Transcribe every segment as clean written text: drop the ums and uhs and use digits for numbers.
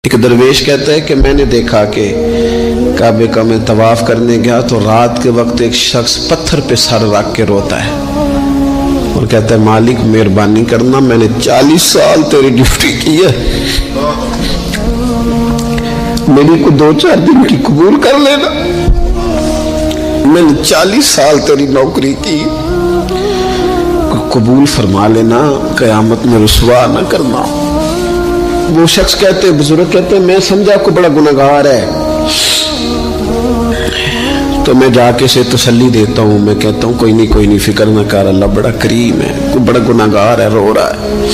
ایک درویش کہتا ہے کہ میں نے دیکھا کہ کعبے کا میں طواف کرنے گیا تو رات کے وقت ایک شخص پتھر پہ سر رکھ کے روتا ہے اور کہتا ہے مالک مہربانی کرنا، میں نے 40 سال تیری ڈیوٹی کی ہے، میری کو 2-4 دن کی قبول کر لینا، میں نے 40 سال تیری نوکری کی، قبول فرما لینا، قیامت میں رسوا نہ کرنا۔ وہ شخص کہتے ہیں، بزرگ کہتے ہیں، میں سمجھا کو بڑا گناہگار ہے تو میں جا کے اسے تسلی دیتا ہوں، میں کہتا ہوں کوئی نہیں فکر نہ کر، اللہ بڑا کریم ہے، کوئی بڑا گناہگار ہے رو رہا ہے۔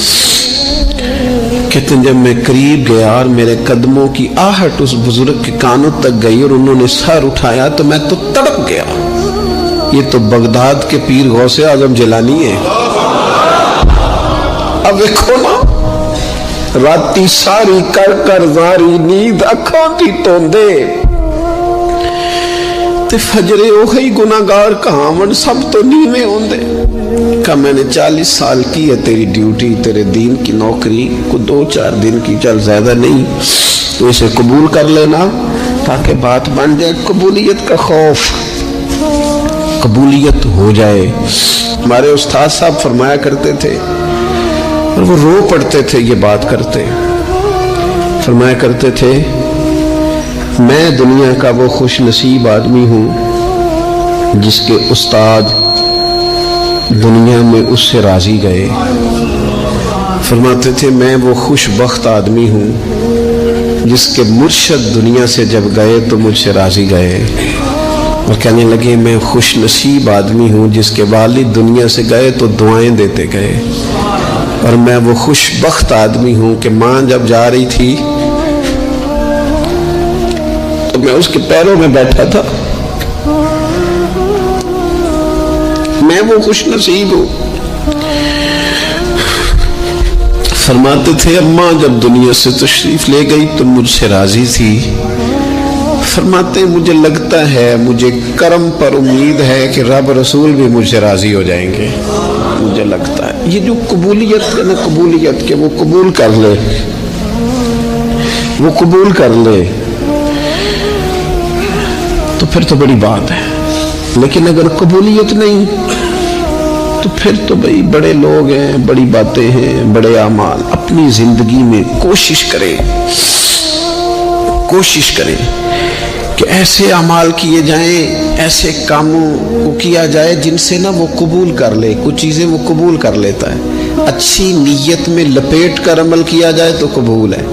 کہتے ہیں جب میں قریب گیا اور میرے قدموں کی آہٹ اس بزرگ کے کانوں تک گئی اور انہوں نے سر اٹھایا تو میں تو تڑپ گیا، یہ تو بغداد کے پیر غوث اعظم جیلانی ہے۔ اب دیکھو نا، راتی ساری کر کر زاری نیند اکھاں دی توندے تے فجرے اوہی گناہگار کہاون سب تو نیویں ہوندے۔ کہ میں نے 40 سال کی ہے تیری ڈیوٹی، تیرے دین کی نوکری، کو 2-4 دن کی، چل زیادہ نہیں، تو اسے قبول کر لینا تاکہ بات بن جائے۔ قبولیت کا خوف، قبولیت ہو جائے۔ ہمارے استاد صاحب فرمایا کرتے تھے اور وہ رو پڑتے تھے یہ بات کرتے، فرمایا کرتے تھے میں دنیا کا وہ خوش نصیب آدمی ہوں جس کے استاد دنیا میں اس سے راضی گئے۔ فرماتے تھے میں وہ خوش بخت آدمی ہوں جس کے مرشد دنیا سے جب گئے تو مجھ سے راضی گئے، اور کہنے لگے میں خوش نصیب آدمی ہوں جس کے والد دنیا سے گئے تو دعائیں دیتے گئے، اور میں وہ خوش بخت آدمی ہوں کہ ماں جب جا رہی تھی تو میں اس کے پیروں میں بیٹھا تھا، میں وہ خوش نصیب ہوں۔ فرماتے تھے اماں جب دنیا سے تشریف لے گئی تو مجھ سے راضی تھی، فرماتے مجھے لگتا ہے، مجھے کرم پر امید ہے کہ رب رسول بھی مجھ سے راضی ہو جائیں گے، مجھے لگتا ہے یہ جو قبولیت ہے نا، قبولیت کہ وہ قبول کر لے، وہ قبول کر لے تو پھر تو بڑی بات ہے، لیکن اگر قبولیت نہیں تو پھر تو بھئی بڑے لوگ ہیں، بڑی باتیں ہیں، بڑے اعمال۔ اپنی زندگی میں کوشش کریں کہ ایسے اعمال کیے جائیں، ایسے کاموں کو کیا جائے جن سے نا وہ قبول کر لے، کچھ چیزیں وہ قبول کر لیتا ہے۔ اچھی نیت میں لپیٹ کر عمل کیا جائے تو قبول ہے،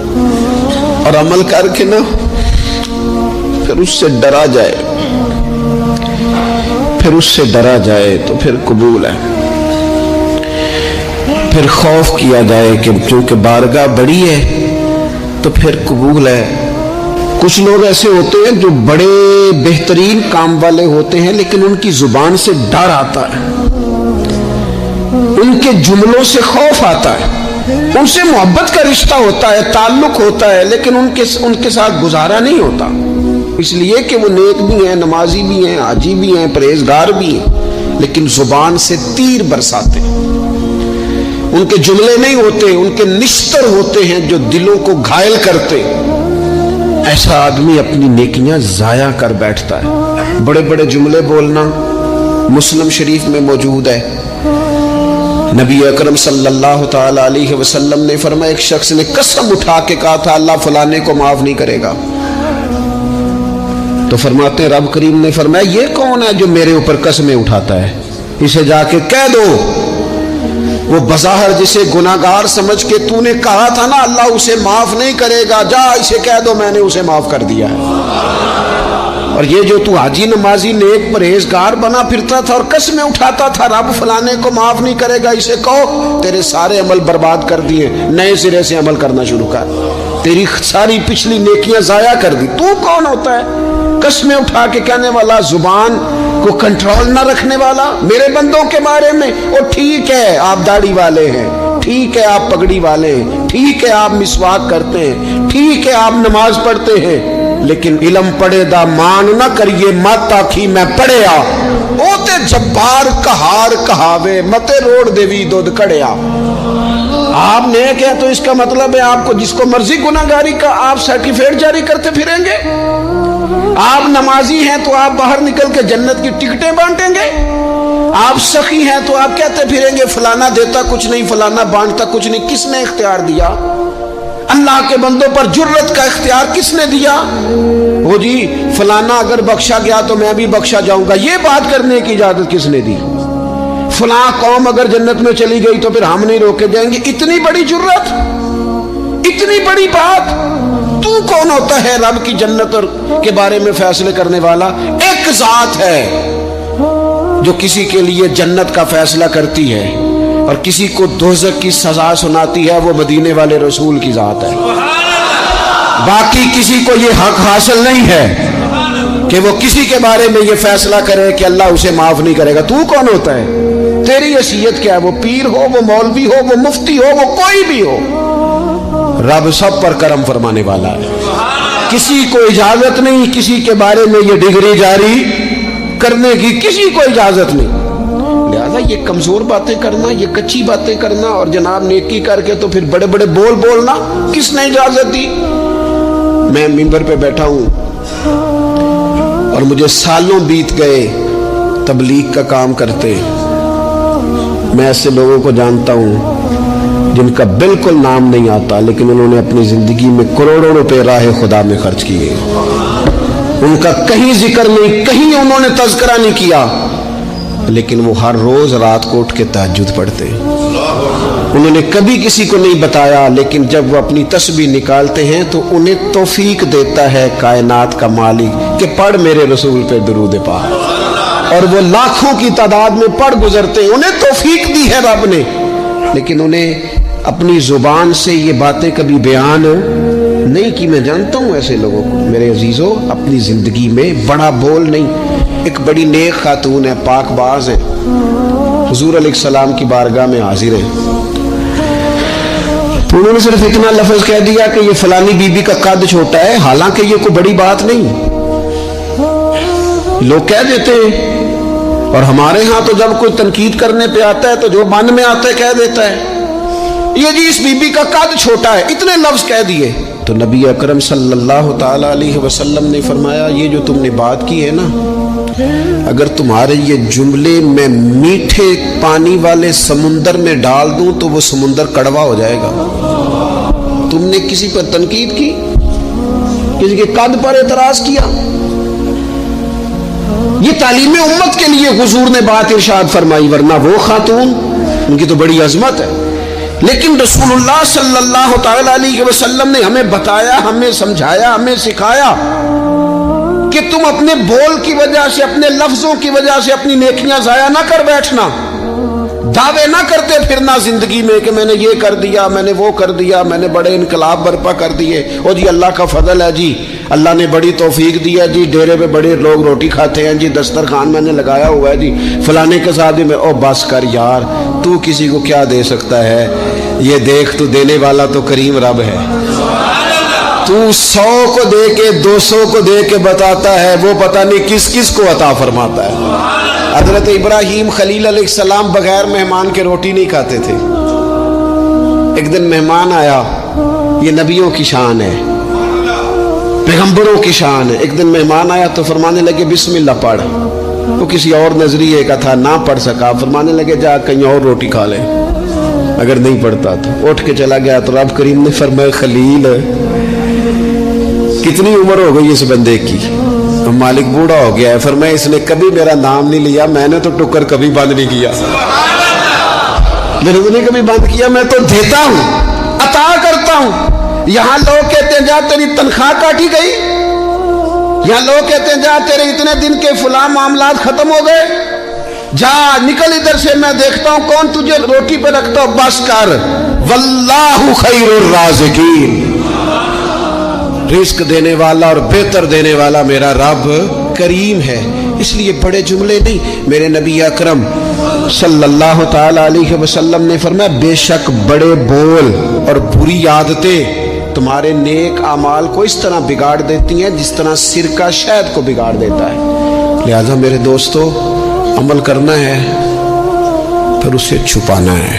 اور عمل کر کے نا پھر اس سے ڈرا جائے تو پھر قبول ہے۔ پھر خوف کیا جائے کہ چونکہ بارگاہ بڑی ہے تو پھر قبول ہے۔ کچھ لوگ ایسے ہوتے ہیں جو بڑے بہترین کام والے ہوتے ہیں لیکن ان کی زبان سے ڈر آتا ہے، ان کے جملوں سے خوف آتا ہے، ان سے محبت کا رشتہ ہوتا ہے، تعلق ہوتا ہے، لیکن ان کے ساتھ گزارا نہیں ہوتا، اس لیے کہ وہ نیک بھی ہیں، نمازی بھی ہیں، حاجی بھی ہیں، پرہیزگار بھی ہیں، لیکن زبان سے تیر برساتے ہیں، ان کے جملے نہیں ہوتے، ان کے نشتر ہوتے ہیں جو دلوں کو گھائل کرتے۔ ایسا آدمی اپنی نیکیاں ضائع کر بیٹھتا ہے۔ بڑے بڑے جملے بولنا مسلم شریف میں موجود ہے، نبی اکرم صلی اللہ تعالی علیہ وسلم نے فرمایا ایک شخص نے قسم اٹھا کے کہا تھا اللہ فلانے کو معاف نہیں کرے گا، تو فرماتے ہیں رب کریم نے فرمایا یہ کون ہے جو میرے اوپر قسمیں اٹھاتا ہے، اسے جا کے کہہ دو، وہ بظاہر جسے گناہگار سمجھ کے تو نے کہا تھا نا اللہ اسے معاف نہیں کرے گا، جا اسے کہہ دو میں نے اسے معاف کر دیا ہے۔ اور یہ جو تو حاجی نمازی نیک پرہیزگار بنا پھرتا تھا اور قسمیں اٹھاتا تھا رب فلانے کو معاف نہیں کرے گا، اسے کہو تیرے سارے عمل برباد کر دیے، نئے سرے سے عمل کرنا شروع کر، تیری ساری پچھلی نیکیاں ضائع کر دی۔ تو کون ہوتا ہے قسمیں اٹھا کے کہنے والا، زبان کو کنٹرول نہ رکھنے والا؟ میرے بندوں کے بارے میں وہ ٹھیک ہے آپ داڑھی والے ہیں، ٹھیک ہے آپ پگڑی والے ہیں، ٹھیک ہے آپ مسواک کرتے ہیں، ٹھیک ہے آپ نماز پڑھتے ہیں، لیکن علم پڑھے دا مان نہ کریے مت آکھی میں پڑھیا، او تے جبار کہار کہاوے متے روڑ دیوی دودھ کڑیا۔ آپ نیک ہیں تو اس کا مطلب ہے آپ کو جس کو مرضی گناہگاری کا آپ سرٹیفکیٹ جاری کرتے پھریں گے؟ آپ نمازی ہیں تو آپ باہر نکل کے جنت کی ٹکٹیں بانٹیں گے؟ آپ سخی ہیں تو آپ کہتے پھریں گے فلانا دیتا کچھ نہیں، فلانا بانٹتا کچھ نہیں؟ کس نے اختیار دیا؟ اللہ کے بندوں پر جرت کا اختیار کس نے دیا؟ وہ جی فلانا اگر بخشا گیا تو میں بھی بخشا جاؤں گا، یہ بات کرنے کی اجازت کس نے دی؟ فلاں قوم اگر جنت میں چلی گئی تو پھر ہم نہیں روکے جائیں گے؟ اتنی بڑی جرت، اتنی بڑی بات! تو کون ہوتا ہے رب کی جنت اور کے بارے میں فیصلے کرنے والا؟ ایک ذات ہے جو کسی کے لیے جنت کا فیصلہ کرتی ہے اور کسی کو دوزخ کی سزا سناتی ہے، وہ مدینے والے رسول کی ذات ہے۔ باقی کسی کو یہ حق حاصل نہیں ہے کہ وہ کسی کے بارے میں یہ فیصلہ کرے کہ اللہ اسے معاف نہیں کرے گا۔ تو کون ہوتا ہے؟ تیری حیثیت کیا ہے؟ وہ پیر ہو، وہ مولوی ہو، وہ مفتی ہو، وہ کوئی بھی ہو، رب سب پر کرم فرمانے والا ہے۔ کسی کو اجازت نہیں کسی کے بارے میں یہ ڈگری جاری کرنے کی، کسی کو اجازت نہیں۔ لہذا یہ کمزور باتیں کرنا، یہ کچی باتیں کرنا اور جناب نیکی کر کے تو پھر بڑے بڑے بول بولنا کس نے اجازت دی؟ میں ممبر پہ بیٹھا ہوں اور مجھے سالوں بیت گئے تبلیغ کا کام کرتے، میں ایسے لوگوں کو جانتا ہوں جن کا بالکل نام نہیں آتا لیکن انہوں نے اپنی زندگی میں کروڑوں روپے راہ خدا میں خرچ کیے، ان کا کہیں ذکر نہیں، کہیں انہوں نے تذکرہ نہیں کیا، لیکن وہ ہر روز رات کو اٹھ کے تہجد پڑھتے۔ انہوں نے کبھی کسی کو نہیں بتایا، لیکن جب وہ اپنی تسبیح نکالتے ہیں تو انہیں توفیق دیتا ہے کائنات کا مالک کہ پڑھ میرے رسول پہ درود پاک، اور وہ لاکھوں کی تعداد میں پڑھ گزرتے ہیں، انہیں توفیق دی ہے رب نے، لیکن انہیں اپنی زبان سے یہ باتیں کبھی بیان نہیں کی۔ میں جانتا ہوں ایسے لوگوں کو میرے عزیزوں، اپنی زندگی میں بڑا بول نہیں۔ ایک بڑی نیک خاتون ہے، پاک باز ہے، حضور علیہ السلام کی بارگاہ میں حاضر ہے، تو انہوں نے صرف اتنا لفظ کہہ دیا کہ یہ فلانی بی بی کا قد چھوٹا ہے، حالانکہ یہ کوئی بڑی بات نہیں، لوگ کہہ دیتے ہیں۔ اور ہمارے ہاں تو جب کوئی تنقید کرنے پہ آتا ہے تو جو من میں آتا ہے کہہ دیتا ہے، یہ جی اس بی بی کا قد چھوٹا ہے، اتنے لفظ کہہ دیے۔ تو نبی اکرم صلی اللہ تعالی علیہ وسلم نے فرمایا یہ جو تم نے بات کی ہے نا، اگر تمہارے یہ جملے میں میٹھے پانی والے سمندر میں ڈال دوں تو وہ سمندر کڑوا ہو جائے گا۔ تم نے کسی پر تنقید کی، کسی کے قد پر اعتراض کیا، یہ تعلیم امت کے لیے حضور نے بات ارشاد فرمائی، ورنہ وہ خاتون ان کی تو بڑی عظمت ہے، لیکن رسول اللہ صلی اللہ تعالی علیہ وسلم نے ہمیں بتایا، ہمیں سمجھایا، ہمیں سکھایا کہ تم اپنے بول کی وجہ سے، اپنے لفظوں کی وجہ سے اپنی نیکیاں ضائع نہ کر بیٹھنا، دعوے نہ کرتے پھرنا زندگی میں کہ میں نے یہ کر دیا، میں نے وہ کر دیا، میں نے بڑے انقلاب برپا کر دیے، او جی اللہ کا فضل ہے جی، اللہ نے بڑی توفیق دی ہے جی، ڈیرے پہ بڑے لوگ روٹی کھاتے ہیں جی، دسترخوان میں نے لگایا ہوا ہے جی، فلانے کے ساتھ بھی میں، او بس کر یار، تو کسی کو کیا دے سکتا ہے؟ یہ دیکھ تو دینے والا تو کریم رب ہے، تو 100 کو دے کے 200 کو دے کے بتاتا ہے، وہ پتہ نہیں کس کس کو عطا فرماتا ہے۔ حضرت ابراہیم خلیل علیہ السلام بغیر مہمان کے روٹی نہیں کھاتے تھے۔ ایک دن مہمان آیا، یہ نبیوں کی شان ہے، پیغمبروں کی شان ہے۔ ایک دن مہمان آیا تو فرمانے لگے بسم اللہ پڑھ، وہ کسی اور نظریے کا تھا، نہ پڑھ سکا، فرمانے لگے جا کہیں اور روٹی کھا لے، اگر نہیں پڑھتا تو اٹھ کے چلا گیا۔ تو رب کریم نے فرمایا خلیل کتنی عمر ہو گئی اس بندے کی؟ مالک بوڑھا ہو گیا ہے، فرمایا اس نے کبھی میرا نام نہیں لیا، میں نے تو ٹکر کبھی بند نہیں کیا، میں نے کبھی بند کیا، میں تو دیتا ہوں، عطا کرتا ہوں۔ یہاں لوگ کہتے ہیں جا تیری تنخواہ کاٹی گئی، یہاں لوگ کہتے ہیں جا تیرے اتنے دن کے فلاں معاملات ختم ہو گئے، جا نکل ادھر سے، میں دیکھتا ہوں کون تجھے روٹی پہ رکھتا ہوں، بس کر، واللہ خیر الرازقین، رزق دینے والا اور بہتر دینے والا میرا رب کریم ہے۔ اس لیے بڑے جملے نہیں، میرے نبی اکرم صلی اللہ تعالی علیہ وسلم نے فرمایا بے شک بڑے بول اور بری عادتیں تمہارے نیک اعمال کو اس طرح بگاڑ دیتی ہیں جس طرح سرکہ شہد کو بگاڑ دیتا ہے۔ لہذا میرے دوستو، عمل کرنا ہے پھر اسے چھپانا ہے،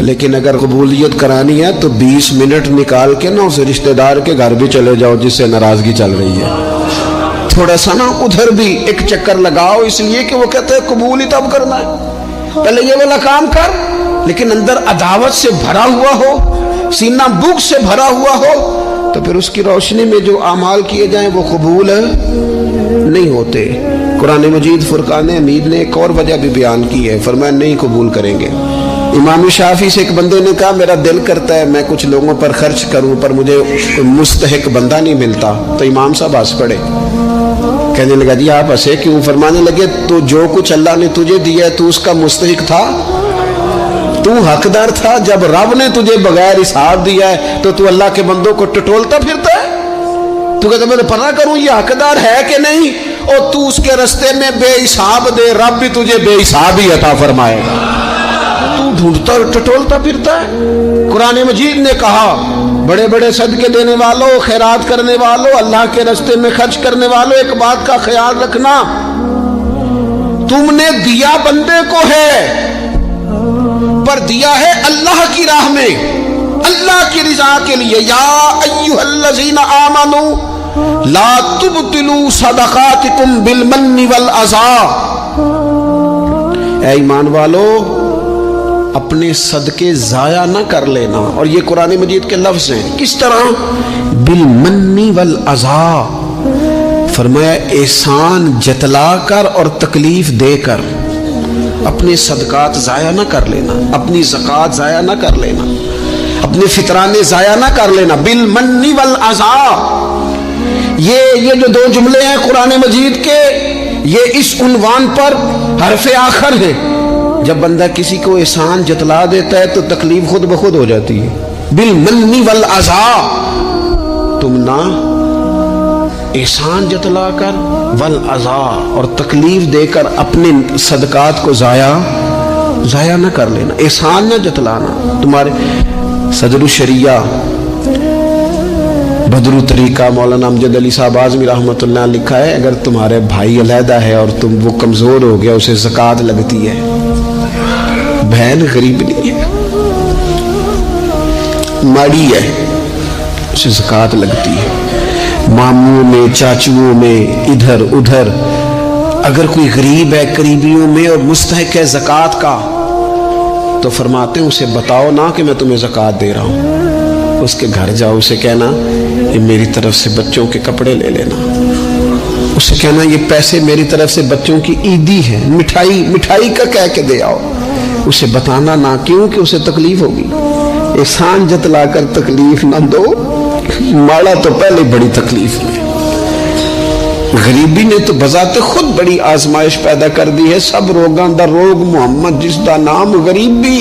لیکن اگر قبولیت کرانی ہے تو 20 منٹ نکال کے نا اس رشتہ دار کے گھر بھی چلے جاؤ جس سے ناراضگی چل رہی ہے، تھوڑا سا نا ادھر بھی ایک چکر لگاؤ، اس لیے کہ وہ کہتے ہیں قبول ہی تب کرنا ہے، پہلے یہ والا کام کر، لیکن اندر عداوت سے بھرا ہوا ہو، سینہ بھوک سے بھرا ہوا ہو، تو پھر اس کی روشنی میں جو اعمال کیے جائیں وہ قبول نہیں ہوتے۔ قرآن مجید فرقان حمید نے ایک اور وجہ بھی بیان کی ہے، فرمایا نہیں قبول کریں گے۔ امام شافعی سے ایک بندے نے کہا میرا دل کرتا ہے میں کچھ لوگوں پر خرچ کروں پر مجھے مستحق بندہ نہیں ملتا، تو امام صاحب ہنس پڑے، کہنے لگا جی آپ ہنسے کیوں؟ فرمانے لگے تو جو کچھ اللہ نے تجھے دیا ہے تو اس کا مستحق تھا، تو حقدار تھا، جب رب نے تجھے بغیر حساب دیا ہے تو تو اللہ کے بندوں کو ٹٹولتا پھرتا ہے، تو کہتا میں پتہ کروں یہ حقدار ہے کہ نہیں، اور تو اس کے رستے میں بے حساب دے، رب بھی تجھے بے حساب ہی عطا فرمائے گا، تو ڈھونڈتا اور ٹٹولتا پھرتا ہے۔ قرآن مجید نے کہا بڑے بڑے صدقے دینے والوں، خیرات کرنے والوں، اللہ کے رستے میں خرچ کرنے والوں، ایک بات کا خیال رکھنا، تم نے دیا بندے کو ہے پر دیا ہے اللہ کی راہ میں، اللہ کی رضا کے لیے۔ یا ایھا الذین آمنوا لا تبطلوا صدقاتکم بالمن والعذا، اے ایمان والو اپنے صدقے ضائع نہ کر لینا، اور یہ قرآن مجید کے لفظ ہیں، کس طرح؟ بالمن والعذا، فرمایا احسان جتلا کر اور تکلیف دے کر، اپنے صدقات ضائع نہ کر لینا، اپنی زکوٰۃ ضائع نہ کر لینا، اپنے فطرانے ضائع نہ کر لینا، بالمن والعذا۔ یہ جو دو جملے ہیں قرآن مجید کے، یہ اس عنوان پر حرف آخر ہے، جب بندہ کسی کو احسان جتلا دیتا ہے تو تکلیف خود بخود ہو جاتی ہے۔ بالمن والعذا، تم نہ احسان جتلا کر، والعذا اور تکلیف دے کر اپنے صدقات کو ضائع نہ کر لینا، احسان نہ جتلانا۔ تمہارے صدر الشریعہ بدر الطریقہ مولانا امجد علی صاحب اعظمی رحمۃ اللہ علیہ لکھا ہے، اگر تمہارے بھائی علیحدہ ہے اور وہ کمزور ہو گیا، اسے زکوٰۃ لگتی ہے، بہن غریب نہیں ہے، ماڑی ہے، اسے زکوٰۃ لگتی ہے، ماموں میں، چاچوؤں میں، ادھر ادھر، اگر کوئی غریب ہے قریبیوں میں اور مستحق ہے زکوٰۃ کا تو فرماتے ہیں اسے بتاؤ نہ کہ میں تمہیں زکوٰۃ دے رہا ہوں، اس کے گھر جاؤ، اسے کہنا یہ میری طرف سے بچوں کے کپڑے لے لینا، اسے کہنا یہ پیسے میری طرف سے بچوں کی عیدی ہے، مٹھائی کا کہہ کے دے آؤ، اسے بتانا نہ، کیوں کہ اسے تکلیف ہوگی۔ احسان جتلا کر تکلیف نہ دو، ماڑا تو پہلے بڑی تکلیف میں، غریبی نے تو بذات خود بڑی آزمائش پیدا کر دی ہے، سب روگاں دا روگ محمد جس دا نام غریبی،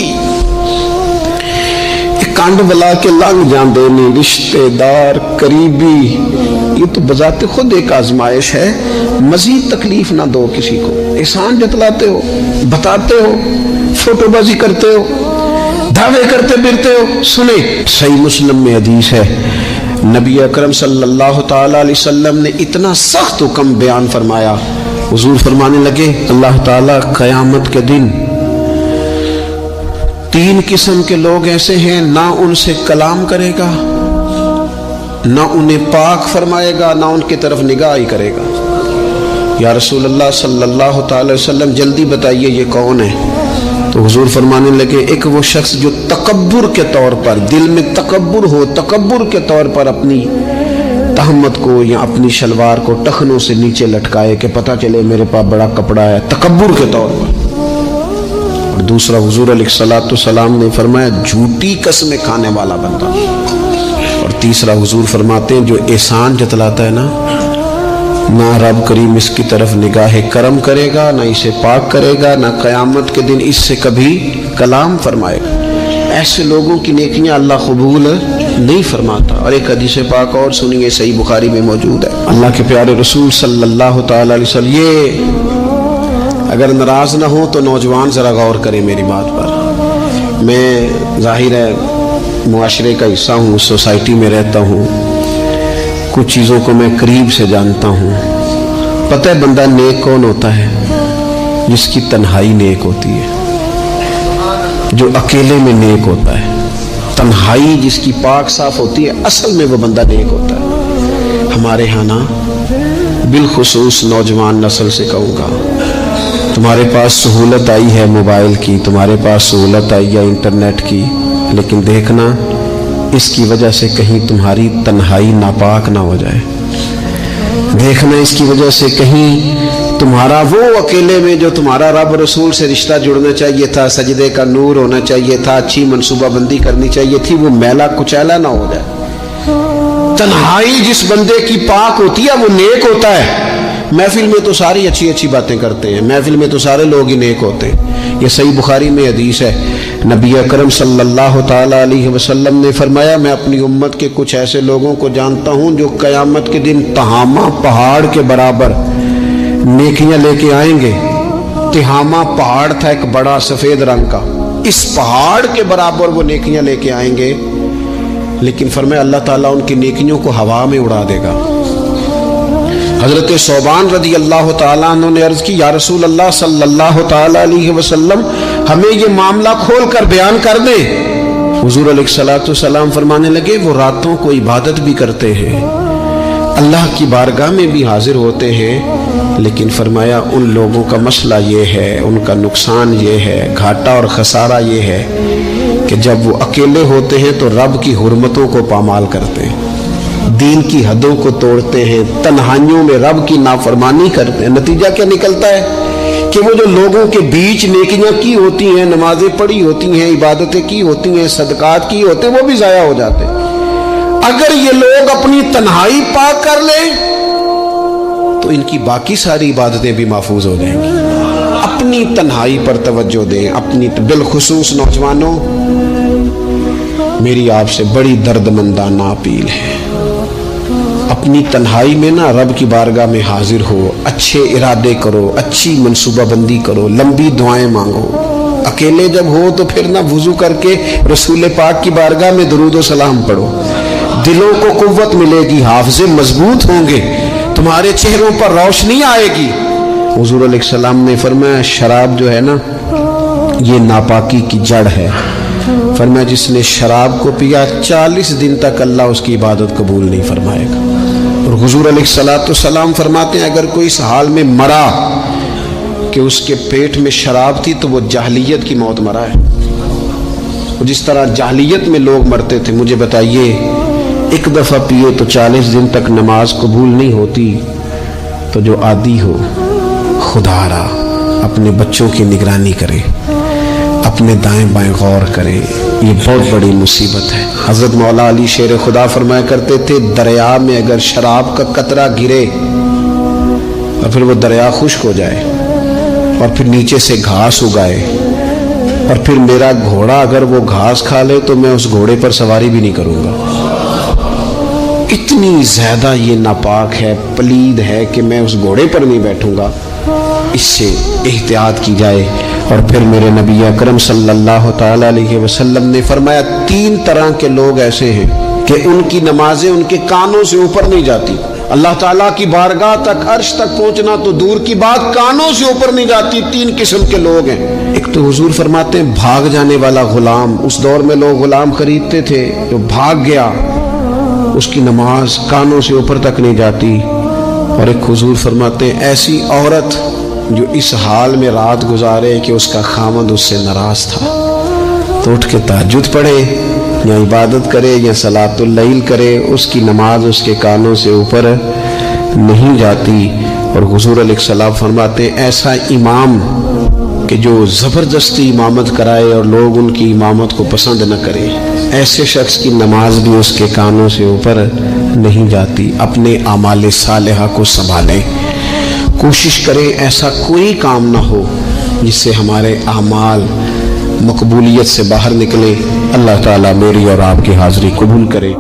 کانڈ بلا کے لنگ جاندے نے رشتے دار قریبی، یہ تو بذات خود ایک آزمائش ہے، مزید تکلیف نہ دو کسی کو۔ احسان جتلاتے ہو، بتاتے ہو، فوٹو بازی کرتے ہو، دعوے کرتے پھرتے ہو۔ سنیں صحیح مسلم میں حدیث ہے، نبی اکرم صلی اللہ تعالی علیہ وسلم نے اتنا سخت حکم بیان فرمایا، حضور فرمانے لگے اللہ تعالیٰ قیامت کے دن 3 قسم کے لوگ ایسے ہیں، نہ ان سے کلام کرے گا، نہ انہیں پاک فرمائے گا، نہ ان کی طرف نگاہ ہی کرے گا۔ یا رسول اللہ صلی اللہ تعالی وسلم جلدی بتائیے یہ کون ہے؟ تو حضور فرمانے لگے ایک وہ شخص جو تکبر کے طور پر، دل میں تکبر ہو، تکبر کے طور پر اپنی تہمت کو یا اپنی شلوار کو ٹخنوں سے نیچے لٹکائے کہ پتہ چلے میرے پاس بڑا کپڑا ہے، تکبر کے طور پر۔ اور دوسرا حضور علیہ الصلوۃ والسلام نے فرمایا جھوٹی قسمیں کھانے والا بندہ۔ اور تیسرا حضور فرماتے ہیں جو احسان جتلاتا ہے نا، نہ رب کریم اس کی طرف نگاہ کرم کرے گا، نہ اسے پاک کرے گا، نہ قیامت کے دن اس سے کبھی کلام فرمائے گا۔ ایسے لوگوں کی نیکیاں اللہ قبول نہیں فرماتا۔ اور ایک حدیث پاک اور سنیے، صحیح بخاری میں موجود ہے، اللہ کے پیارے رسول صلی اللہ تعالی علیہ وسلم، یہ اگر ناراض نہ ہو تو نوجوان ذرا غور کریں میری بات پر، میں ظاہر ہے معاشرے کا حصہ ہوں، سوسائٹی میں رہتا ہوں، کچھ چیزوں کو میں قریب سے جانتا ہوں۔ پتہ ہے بندہ نیک کون ہوتا ہے؟ جس کی تنہائی نیک ہوتی ہے۔ جو اکیلے میں نیک ہوتا ہے، تنہائی جس کی پاک صاف ہوتی ہے، اصل میں وہ بندہ نیک ہوتا ہے۔ ہمارے ہاں نا بالخصوص نوجوان نسل سے کہوں گا، تمہارے پاس سہولت آئی ہے موبائل کی، تمہارے پاس سہولت آئی ہے انٹرنیٹ کی، لیکن دیکھنا اس کی وجہ سے کہیں تمہاری تنہائی ناپاک نہ ہو جائے۔ دیکھنا اس کی وجہ سے کہیں تمہارا وہ اکیلے میں جو تمہارا رب رسول سے رشتہ جڑنا چاہیے تھا، سجدے کا نور ہونا چاہیے تھا، اچھی منصوبہ بندی کرنی چاہیے تھی، وہ میلا کچیلا نہ ہو جائے۔ تنہائی جس بندے کی پاک ہوتی ہے وہ نیک ہوتا ہے۔ محفل میں تو ساری اچھی اچھی باتیں کرتے ہیں، محفل میں تو سارے لوگ ہی نیک ہوتے ہیں۔ یہ صحیح بخاری میں حدیث ہے، نبی اکرم صلی اللہ تعالی علیہ وسلم نے فرمایا، میں اپنی امت کے کچھ ایسے لوگوں کو جانتا ہوں جو قیامت کے دن تہامہ پہاڑ کے برابر نیکیاں لے کے آئیں گے۔ تہامہ پہاڑ تھا ایک بڑا سفید رنگ کا، اس پہاڑ کے برابر وہ نیکیاں لے کے آئیں گے، لیکن فرمایا اللہ تعالیٰ ان کی نیکیوں کو ہوا میں اڑا دے گا۔ حضرت ثوبان رضی اللہ تعالیٰ عنہ نے عرض کی، یا رسول اللہ صلی اللہ تعالیٰ علیہ وسلم ہمیں یہ معاملہ کھول کر بیان کر دیں۔ حضور علیہ الصلوۃ والسلام فرمانے لگے، وہ راتوں کو عبادت بھی کرتے ہیں، اللہ کی بارگاہ میں بھی حاضر ہوتے ہیں، لیکن فرمایا ان لوگوں کا مسئلہ یہ ہے، ان کا نقصان یہ ہے، گھاٹا اور خسارہ یہ ہے کہ جب وہ اکیلے ہوتے ہیں تو رب کی حرمتوں کو پامال کرتے ہیں، دین کی حدوں کو توڑتے ہیں، تنہائیوں میں رب کی نافرمانی کرتے ہیں۔ نتیجہ کیا نکلتا ہے کہ وہ جو لوگوں کے بیچ نیکیاں کی ہوتی ہیں، نمازیں پڑھی ہوتی ہیں، عبادتیں کی ہوتی ہیں، صدقات کی ہوتے ہیں، وہ بھی ضائع ہو جاتے ہیں۔ اگر یہ لوگ اپنی تنہائی پاک کر لیں تو ان کی باقی ساری عبادتیں بھی محفوظ ہو جائیں گی۔ اپنی تنہائی پر توجہ دیں، اپنی بالخصوص نوجوانوں، میری آپ سے بڑی درد مندانہ اپیل ہے، اپنی تنہائی میں نا رب کی بارگاہ میں حاضر ہو، اچھے ارادے کرو، اچھی منصوبہ بندی کرو، لمبی دعائیں مانگو۔ اکیلے جب ہو تو پھر نہ وضو کر کے رسول پاک کی بارگاہ میں درود و سلام پڑھو، دلوں کو قوت ملے گی، حافظے مضبوط ہوں گے، تمہارے چہروں پر روشنی آئے گی۔ حضور علیہ السلام نے فرمایا شراب جو ہے نا یہ ناپاکی کی جڑ ہے، فرمایا جس نے شراب کو پیا 40 دن تک اللہ اس کی عبادت قبول نہیں فرمائے گا۔ اور حضور علیہ السلام فرماتے ہیں اگر کوئی اس حال میں مرا کہ اس کے پیٹ میں شراب تھی تو وہ جاہلیت کی موت مرا ہے۔ جس طرح جاہلیت میں لوگ مرتے تھے، مجھے بتائیے ایک دفعہ پیے تو 40 دن تک نماز قبول نہیں ہوتی، تو جو عادی ہو خدا را اپنے بچوں کی نگرانی کرے، اپنے دائیں بائیں غور کرے، یہ بہت بڑی مصیبت ہے۔ حضرت مولا علی شیر خدا فرمایا کرتے تھے دریا میں اگر شراب کا قطرہ گرے اور پھر وہ دریا خشک ہو جائے اور پھر نیچے سے گھاس اگائے اور پھر میرا گھوڑا اگر وہ گھاس کھا لے تو میں اس گھوڑے پر سواری بھی نہیں کروں گا۔ اتنی زیادہ یہ ناپاک ہے، پلید ہے کہ میں اس گھوڑے پر نہیں بیٹھوں گا۔ اس سے احتیاط کی جائے۔ اور پھر میرے نبی اکرم صلی اللہ تعالی علیہ وسلم نے فرمایا 3 طرح کے لوگ ایسے ہیں کہ ان کی نمازیں ان کے کانوں سے اوپر نہیں جاتی، اللہ تعالیٰ کی بارگاہ تک عرش تک پہنچنا تو دور کی بات، کانوں سے اوپر نہیں جاتی۔ 3 قسم کے لوگ ہیں۔ ایک تو حضور فرماتے ہیں بھاگ جانے والا غلام، اس دور میں لوگ غلام خریدتے تھے، جو بھاگ گیا اس کی نماز کانوں سے اوپر تک نہیں جاتی۔ اور ایک حضور فرماتے ہیں ایسی عورت جو اس حال میں رات گزارے کہ اس کا خامد اس سے ناراض تھا، تو اٹھ کے تہجد پڑھے یا عبادت کرے یا صلاۃ اللیل کرے، اس کی نماز اس کے کانوں سے اوپر نہیں جاتی۔ اور حضور علیہ السلام فرماتے ہیں ایسا امام کہ جو زبردستی امامت کرائے اور لوگ ان کی امامت کو پسند نہ کریں، ایسے شخص کی نماز بھی اس کے کانوں سے اوپر نہیں جاتی۔ اپنے اعمال صالحہ کو سنبھالیں، کوشش کریں ایسا کوئی کام نہ ہو جس سے ہمارے اعمال مقبولیت سے باہر نکلے۔ اللہ تعالیٰ میری اور آپ کی حاضری قبول کرے۔